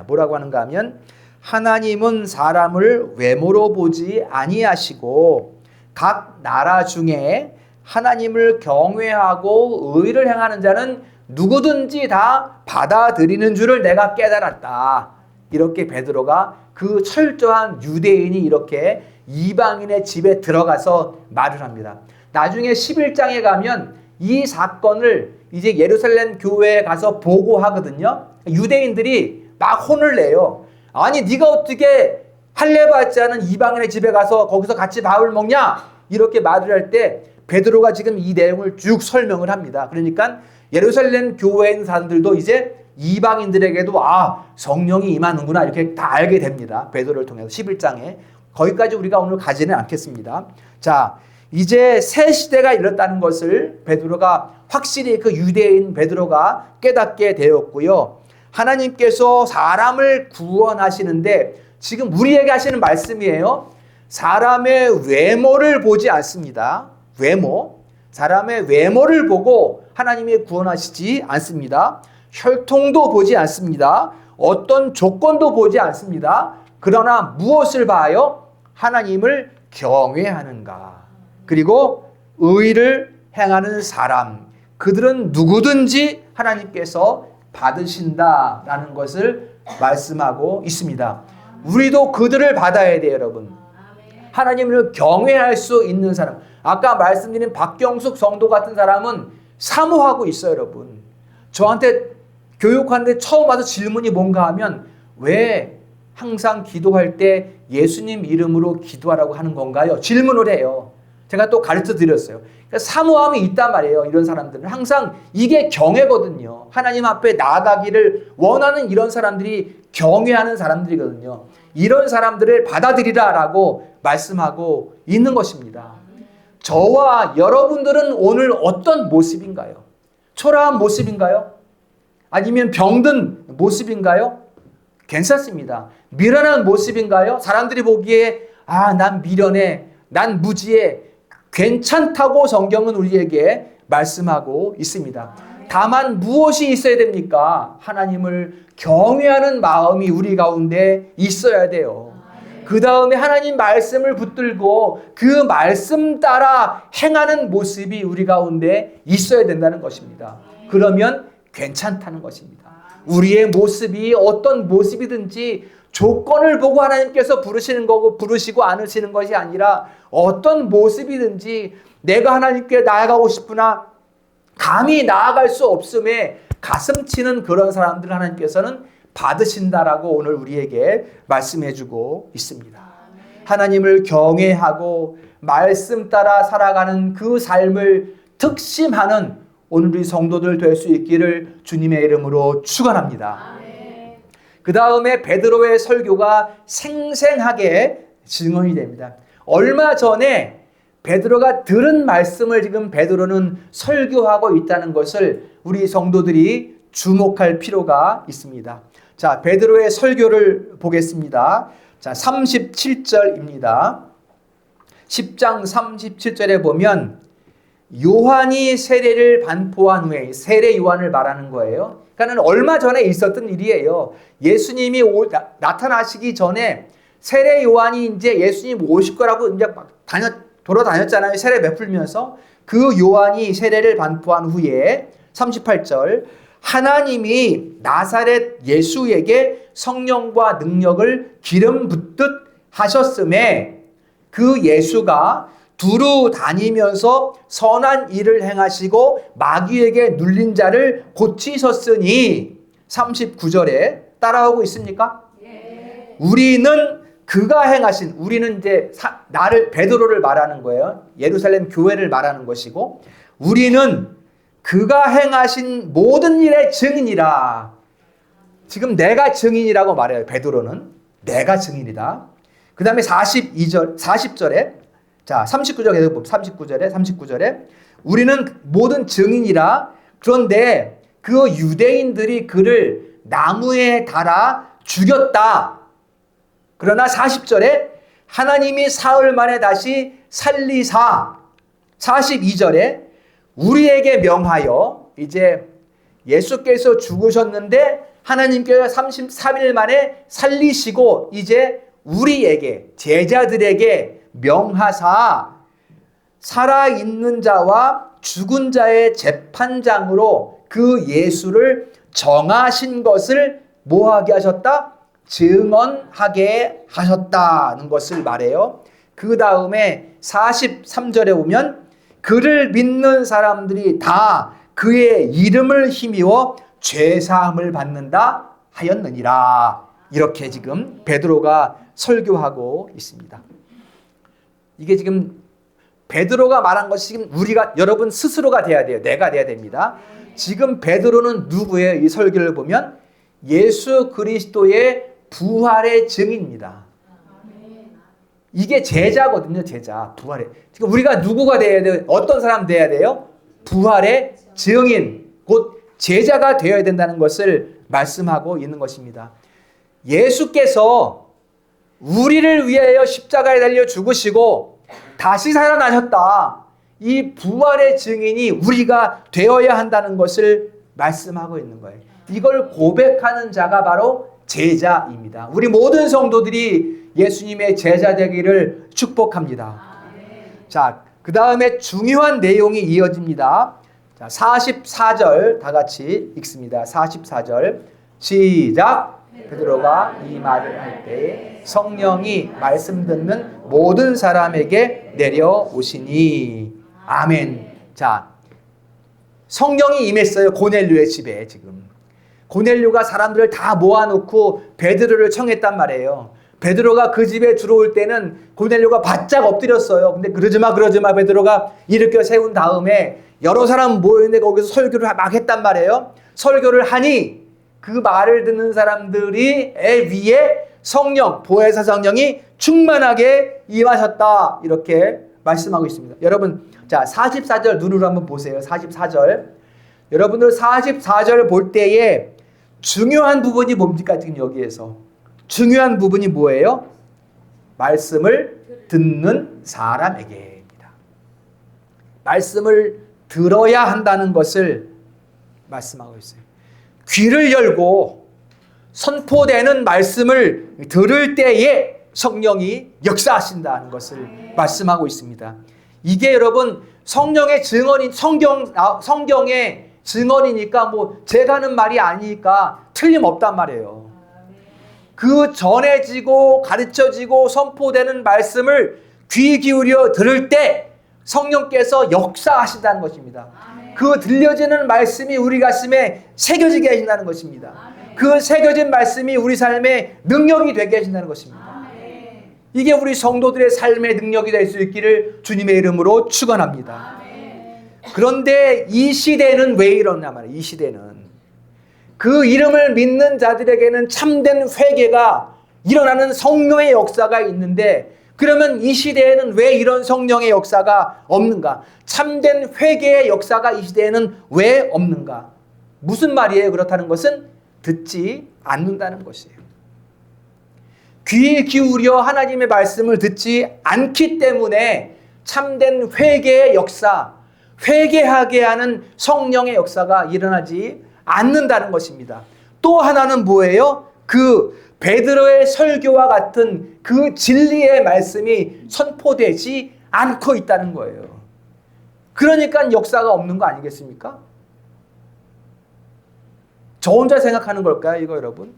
뭐라고 하는가 하면 하나님은 사람을 외모로 보지 아니하시고 각 나라 중에 하나님을 경외하고 의를 행하는 자는 누구든지 다 받아들이는 줄을 내가 깨달았다. 이렇게 베드로가 그 철저한 유대인이 이렇게 이방인의 집에 들어가서 말을 합니다. 나중에 11장에 가면 이 사건을 이제 예루살렘 교회에 가서 보고하거든요. 유대인들이 막 혼을 내요. 아니 네가 어떻게 할례 받지 않은 이방인의 집에 가서 거기서 같이 밥을 먹냐? 이렇게 말을 할 때 베드로가 지금 이 내용을 쭉 설명을 합니다. 그러니까 예루살렘 교회에 있는 사람들도 이제 이방인들에게도 성령이 임하는구나 이렇게 다 알게 됩니다. 베드로를 통해서 11장에. 거기까지 우리가 오늘 가지는 않겠습니다. 자, 이제 새 시대가 이렇다는 것을 베드로가 확실히 그 유대인 베드로가 깨닫게 되었고요. 하나님께서 사람을 구원하시는데 지금 우리에게 하시는 말씀이에요. 사람의 외모를 보지 않습니다. 사람의 외모를 보고 하나님이 구원하시지 않습니다. 혈통도 보지 않습니다. 어떤 조건도 보지 않습니다. 그러나 무엇을 봐요? 하나님을 경외하는가. 그리고 의를 행하는 사람. 그들은 누구든지 하나님께서 받으신다라는 것을 말씀하고 있습니다. 우리도 그들을 받아야 돼요, 여러분. 하나님을 경외할 수 있는 사람. 아까 말씀드린 박경숙 성도 같은 사람은 사모하고 있어요, 여러분. 저한테 교육하는데 처음 와서 질문이 뭔가 하면 왜 항상 기도할 때 예수님 이름으로 기도하라고 하는 건가요? 질문을 해요. 제가 또 가르쳐 드렸어요. 그러니까 사모함이 있단 말이에요. 이런 사람들은 항상 이게 경외거든요. 하나님 앞에 나아가기를 원하는 이런 사람들이 경외하는 사람들이거든요. 이런 사람들을 받아들이라라고 말씀하고 있는 것입니다. 저와 여러분들은 오늘 어떤 모습인가요? 초라한 모습인가요? 아니면 병든 모습인가요? 괜찮습니다. 미련한 모습인가요? 사람들이 보기에 난 미련해, 난 무지해, 괜찮다고 성경은 우리에게 말씀하고 있습니다. 다만 무엇이 있어야 됩니까? 하나님을 경외하는 마음이 우리 가운데 있어야 돼요. 그 다음에 하나님 말씀을 붙들고 그 말씀 따라 행하는 모습이 우리 가운데 있어야 된다는 것입니다. 그러면 괜찮다는 것입니다. 우리의 모습이 어떤 모습이든지 조건을 보고 하나님께서 부르시는 거고 부르시고 않으시는 것이 아니라 어떤 모습이든지 내가 하나님께 나아가고 싶으나 감히 나아갈 수 없음에 가슴 치는 그런 사람들 하나님께서는 받으신다라고 오늘 우리에게 말씀해주고 있습니다. 하나님을 경외하고 말씀 따라 살아가는 그 삶을 특심하는 오늘 우리 성도들 될 수 있기를 주님의 이름으로 축원합니다. 그 다음에 베드로의 설교가 생생하게 증언이 됩니다. 얼마 전에 베드로가 들은 말씀을 지금 베드로는 설교하고 있다는 것을 우리 성도들이 주목할 필요가 있습니다. 자, 베드로의 설교를 보겠습니다. 자, 37절입니다. 10장 37절에 보면 요한이 세례를 반포한 후에, 세례 요한을 말하는 거예요. 그러니까 얼마 전에 있었던 일이에요. 예수님이 나타나시기 전에 세례 요한이 이제 예수님 오실 거라고 이제 막 돌아다녔잖아요. 세례 베풀면서. 그 요한이 세례를 반포한 후에 38절 하나님이 나사렛 예수에게 성령과 능력을 기름 붓듯 하셨음에 그 예수가 두루 다니면서 선한 일을 행하시고 마귀에게 눌린 자를 고치셨으니 39절에 따라오고 있습니까? 예. 우리는 그가 행하신, 우리는 이제 나를 베드로를 말하는 거예요. 예루살렘 교회를 말하는 것이고 우리는 그가 행하신 모든 일의 증인이라. 지금 내가 증인이라고 말해요. 베드로는 내가 증인이다. 그 다음에 40절에 자 39절에 우리는 모든 증인이라. 그런데 그 유대인들이 그를 나무에 달아 죽였다. 그러나 40절에 하나님이 사흘 만에 다시 살리사. 42절에 우리에게 명하여, 이제 예수께서 죽으셨는데 하나님께서 33일 만에 살리시고 이제 우리에게, 제자들에게 명하사 살아있는 자와 죽은 자의 재판장으로 그 예수를 정하신 것을 뭐하게 하셨다? 증언하게 하셨다는 것을 말해요. 그 다음에 43절에 보면 그를 믿는 사람들이 다 그의 이름을 힘입어 죄사함을 받는다 하였느니라. 이렇게 지금 베드로가 설교하고 있습니다. 이게 지금 베드로가 말한 것이 지금 우리가, 여러분 스스로가 돼야 돼요. 내가 돼야 됩니다. 지금 베드로는 누구예요? 이 설교를 보면 예수 그리스도의 부활의 증인입니다. 이게 제자거든요. 제자. 부활의. 지금 우리가 누구가 돼야 돼요? 어떤 사람 돼야 돼요? 부활의 증인, 곧 제자가 되어야 된다는 것을 말씀하고 있는 것입니다. 예수께서 우리를 위하여 십자가에 달려 죽으시고 다시 살아나셨다. 이 부활의 증인이 우리가 되어야 한다는 것을 말씀하고 있는 거예요. 이걸 고백하는 자가 바로 제자입니다. 우리 모든 성도들이 예수님의 제자 되기를 축복합니다. 자, 그 다음에 중요한 내용이 이어집니다. 자, 44절 다 같이 읽습니다. 44절 시작. 베드로가 이 말을 할 때에 성령이 말씀 듣는 모든 사람에게 내려오시니. 아멘. 자, 성령이 임했어요. 고넬료의 집에 지금. 고넬료가 사람들을 다 모아놓고 베드로를 청했단 말이에요. 베드로가 그 집에 들어올 때는 고넬료가 바짝 엎드렸어요. 근데 그러지 마 베드로가 일으켜 세운 다음에 여러 사람 모였는데 거기서 설교를 막 했단 말이에요. 설교를 하니 그 말을 듣는 사람들이 위에 성령, 보혜사 성령이 충만하게 임하셨다. 이렇게 말씀하고 있습니다. 여러분, 자 44절 눈으로 한번 보세요. 44절. 여러분들 44절 볼 때에 중요한 부분이 뭡니까? 지금 여기에서 중요한 부분이 뭐예요? 말씀을 듣는 사람에게입니다. 말씀을 들어야 한다는 것을 말씀하고 있어요. 귀를 열고 선포되는 말씀을 들을 때에 성령이 역사하신다는 것을 말씀하고 있습니다. 이게 여러분 성령의 증언인 성경의 증언이니까 뭐 제가 하는 말이 아니니까 틀림없단 말이에요. 그 전해지고 가르쳐지고 선포되는 말씀을 귀 기울여 들을 때 성령께서 역사하신다는 것입니다. 그 들려지는 말씀이 우리 가슴에 새겨지게 하신다는 것입니다. 그 새겨진 말씀이 우리 삶의 능력이 되게 하신다는 것입니다. 이게 우리 성도들의 삶의 능력이 될 수 있기를 주님의 이름으로 축원합니다. 그런데 이 시대는 왜 이러냐 말이에요. 이 시대는 그 이름을 믿는 자들에게는 참된 회개가 일어나는 성령의 역사가 있는데, 그러면 이 시대에는 왜 이런 성령의 역사가 없는가? 참된 회개의 역사가 이 시대에는 왜 없는가? 무슨 말이에요? 그렇다는 것은 듣지 않는다는 것이에요. 귀 기울여 하나님의 말씀을 듣지 않기 때문에 참된 회개의 역사, 회개하게 하는 성령의 역사가 일어나지 않는다는 것입니다. 또 하나는 뭐예요? 그 베드로의 설교와 같은 그 진리의 말씀이 선포되지 않고 있다는 거예요. 그러니까 역사가 없는 거 아니겠습니까? 저 혼자 생각하는 걸까요, 이거 여러분?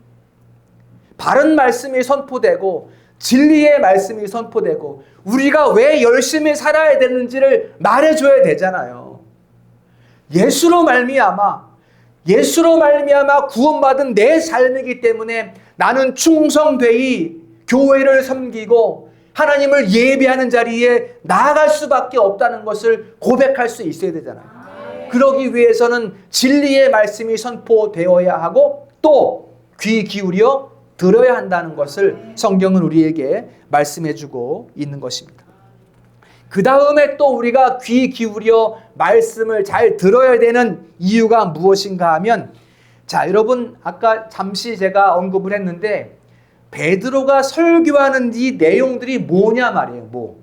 바른 말씀이 선포되고 진리의 말씀이 선포되고 우리가 왜 열심히 살아야 되는지를 말해줘야 되잖아요. 예수로 말미암아 구원받은 내 삶이기 때문에 나는 충성되이 교회를 섬기고 하나님을 예배하는 자리에 나아갈 수밖에 없다는 것을 고백할 수 있어야 되잖아요. 그러기 위해서는 진리의 말씀이 선포되어야 하고 또 귀 기울여 들어야 한다는 것을 성경은 우리에게 말씀해주고 있는 것입니다. 그 다음에 또 우리가 귀 기울여 말씀을 잘 들어야 되는 이유가 무엇인가 하면, 자 여러분 아까 잠시 제가 언급을 했는데 베드로가 설교하는 이 내용들이 뭐냐 말이에요.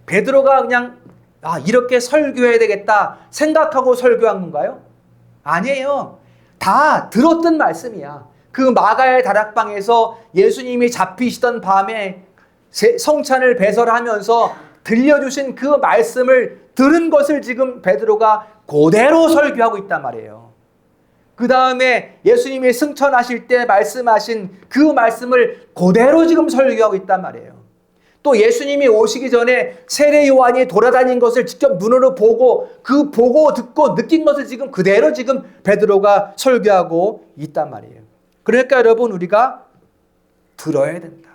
베드로가 그냥 이렇게 설교해야 되겠다 생각하고 설교한 건가요? 아니에요. 다 들었던 말씀이야. 그 마가의 다락방에서 예수님이 잡히시던 밤에 성찬을 배설하면서 들려주신 그 말씀을 들은 것을 지금 베드로가 그대로 설교하고 있단 말이에요. 그 다음에 예수님이 승천하실 때 말씀하신 그 말씀을 그대로 지금 설교하고 있단 말이에요. 또 예수님이 오시기 전에 세례 요한이 돌아다닌 것을 직접 눈으로 보고 보고 듣고 느낀 것을 지금 그대로 지금 베드로가 설교하고 있단 말이에요. 그러니까 여러분 우리가 들어야 된다.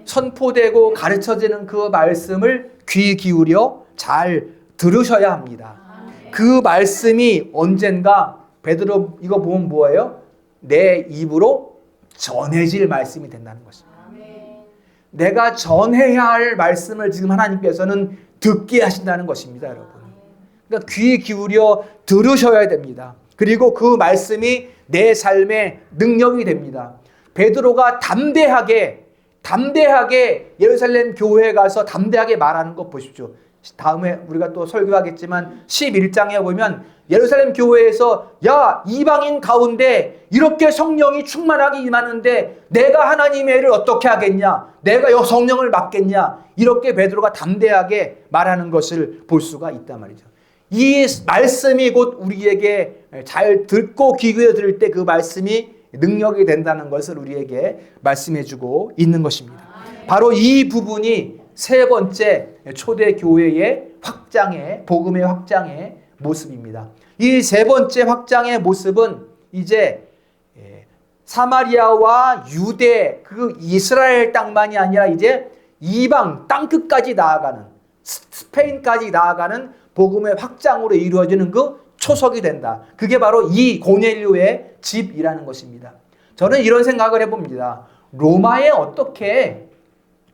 선포되고 가르쳐지는 그 말씀을 귀 기울여 잘 들으셔야 합니다. 그 말씀이 언젠가 베드로 이거 보면 뭐예요? 내 입으로 전해질 말씀이 된다는 것입니다. 내가 전해야 할 말씀을 지금 하나님께서는 듣게 하신다는 것입니다, 여러분. 그러니까 귀 기울여 들으셔야 됩니다. 그리고 그 말씀이 내 삶의 능력이 됩니다. 베드로가 담대하게 예루살렘 교회에 가서 담대하게 말하는 거 보십시오. 다음에 우리가 또 설교하겠지만 11장에 보면 예루살렘 교회에서 이방인 가운데 이렇게 성령이 충만하게 임하는데 내가 하나님의 일을 어떻게 하겠냐? 내가 성령을 맡겠냐? 이렇게 베드로가 담대하게 말하는 것을 볼 수가 있단 말이죠. 이 말씀이 곧 우리에게 잘 듣고 귀 기울여 들을 때 그 말씀이 능력이 된다는 것을 우리에게 말씀해주고 있는 것입니다. 바로 이 부분이 세 번째 초대교회의 복음의 확장의 모습입니다. 이 세 번째 확장의 모습은 이제 사마리아와 유대 그 이스라엘 땅만이 아니라 이제 이방 땅끝까지 나아가는, 스페인까지 나아가는 복음의 확장으로 이루어지는 그 초석이 된다. 그게 바로 이 고넬료의 집이라는 것입니다. 저는 이런 생각을 해봅니다. 로마에 어떻게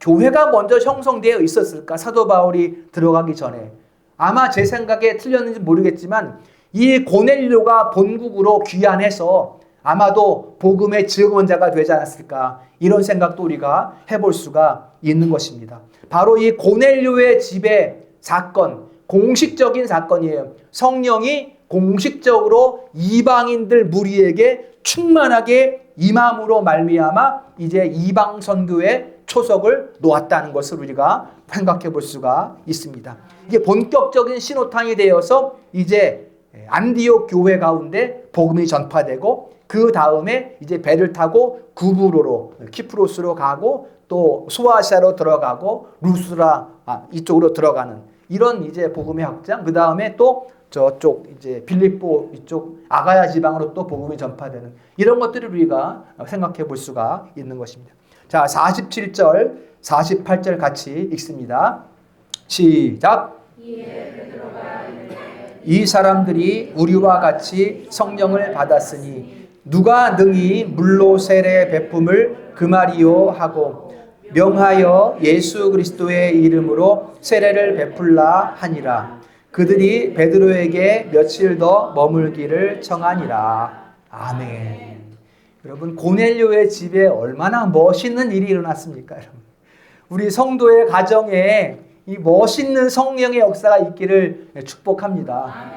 교회가 먼저 형성되어 있었을까? 사도 바울이 들어가기 전에. 아마 제 생각에 틀렸는지 모르겠지만 이 고넬료가 본국으로 귀환해서 아마도 복음의 증언자가 되지 않았을까? 이런 생각도 우리가 해볼 수가 있는 것입니다. 바로 이 고넬료의 집의 사건, 공식적인 사건이에요. 성령이 공식적으로 이방인들 무리에게 충만하게 임함으로 말미암아 이제 이방 선교의 초석을 놓았다는 것을 우리가 생각해 볼 수가 있습니다. 이게 본격적인 신호탄이 되어서 이제 안디옥 교회 가운데 복음이 전파되고 그 다음에 이제 배를 타고 구브로로 키프로스로 가고 또 소아시아로 들어가고 루스라 이쪽으로 들어가는 이런 이제 복음의 확장. 그 다음에 또 저쪽 이제 빌립보 이쪽 아가야 지방으로 또 복음이 전파되는 이런 것들을 우리가 생각해 볼 수가 있는 것입니다. 자, 47절, 48절 같이 읽습니다. 시작. 이 사람들이 우리와 같이 성령을 받았으니 누가 능히 물로 세례 베품을 금하리요 하고 명하여 예수 그리스도의 이름으로 세례를 베풀라 하니라. 그들이 베드로에게 며칠 더 머물기를 청하니라. 아멘. 여러분, 고넬료의 집에 얼마나 멋있는 일이 일어났습니까? 여러분, 우리 성도의 가정에 이 멋있는 성령의 역사가 있기를 축복합니다.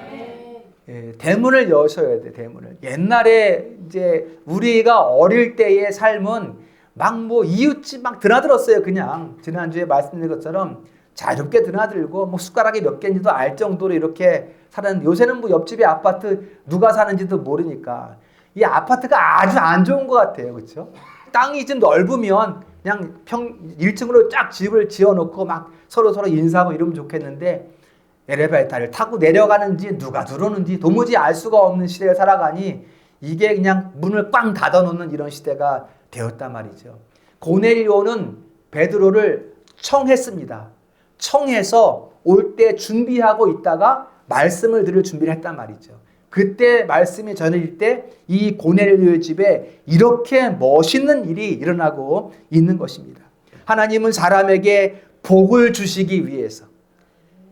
예, 대문을 여셔야 돼, 대문을. 옛날에 이제 우리가 어릴 때의 삶은 막 뭐 이웃집 막 드나들었어요. 그냥 지난주에 말씀드린 것처럼 자유롭게 드나들고 뭐 숟가락이 몇 개인지도 알 정도로 이렇게 살았는데 요새는 뭐 옆집에 아파트 누가 사는지도 모르니까 이 아파트가 아주 안 좋은 것 같아요. 그렇죠? 땅이 좀 넓으면 그냥 1층으로 쫙 집을 지어놓고 막 서로 인사하고 이러면 좋겠는데 엘리베이터를 타고 내려가는지 누가 들어오는지 도무지 알 수가 없는 시대에 살아가니 이게 그냥 문을 꽝 닫아놓는 이런 시대가 되었단 말이죠. 고넬료는 베드로를 청했습니다. 청해서 올 때 준비하고 있다가 말씀을 들을 준비를 했단 말이죠. 그때 말씀이 전해질 때 이 고넬료의 집에 이렇게 멋있는 일이 일어나고 있는 것입니다. 하나님은 사람에게 복을 주시기 위해서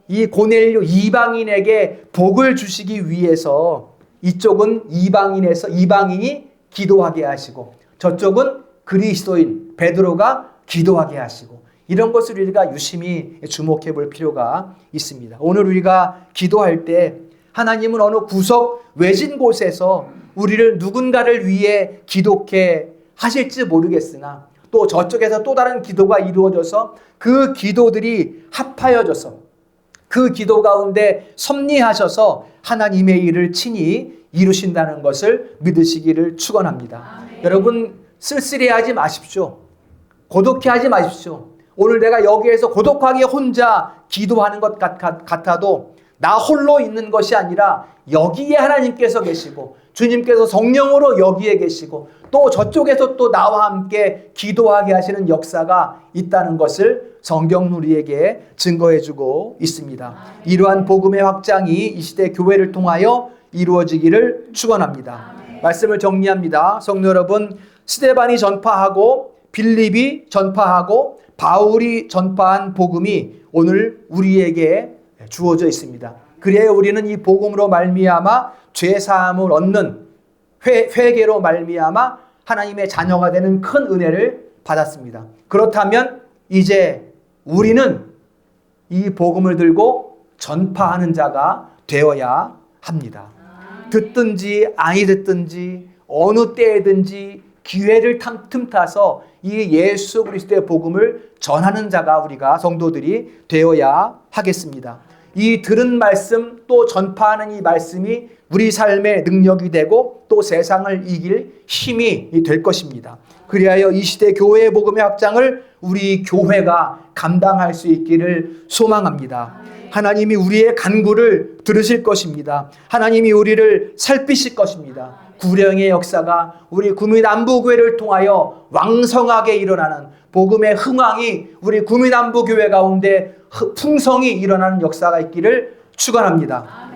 이 고넬료 이방인에게 복을 주시기 위해서 이쪽은 이방인이 기도하게 하시고 저쪽은 그리스도인 베드로가 기도하게 하시고 이런 것을 우리가 유심히 주목해 볼 필요가 있습니다. 오늘 우리가 기도할 때 하나님은 어느 구석 외진 곳에서 우리를 누군가를 위해 기도케 하실지 모르겠으나 또 저쪽에서 또 다른 기도가 이루어져서 그 기도들이 합하여져서 그 기도 가운데 섭리하셔서 하나님의 일을 친히 이루신다는 것을 믿으시기를 축원합니다. 여러분 쓸쓸해하지 마십시오. 고독해하지 마십시오. 오늘 내가 여기에서 고독하게 혼자 기도하는 것 같아도 나 홀로 있는 것이 아니라 여기에 하나님께서 계시고 주님께서 성령으로 여기에 계시고 또 저쪽에서 또 나와 함께 기도하게 하시는 역사가 있다는 것을 성경은 우리에게 증거해주고 있습니다. 이러한 복음의 확장이 이 시대 교회를 통하여 이루어지기를 축원합니다. 말씀을 정리합니다. 성도 여러분, 스데반이 전파하고 빌립이 전파하고 바울이 전파한 복음이 오늘 우리에게 주어져 있습니다. 그래야 우리는 이 복음으로 말미암아 죄 사함을 얻는 회개로 말미암아 하나님의 자녀가 되는 큰 은혜를 받았습니다. 그렇다면 이제 우리는 이 복음을 들고 전파하는 자가 되어야 합니다. 듣든지 아니 듣든지 어느 때든지 기회를 틈타서 이 예수 그리스도의 복음을 전하는 자가 우리가 성도들이 되어야 하겠습니다. 이 들은 말씀 또 전파하는 이 말씀이 우리 삶의 능력이 되고 또 세상을 이길 힘이 될 것입니다. 그리하여 이 시대 교회의 복음의 확장을 우리 교회가 감당할 수 있기를 소망합니다. 하나님이 우리의 간구를 들으실 것입니다. 하나님이 우리를 살피실 것입니다. 구령의 역사가 우리 구미남부교회를 통하여 왕성하게 일어나는 복음의 흥왕이 우리 구미남부교회 가운데 풍성히 일어나는 역사가 있기를 축원합니다.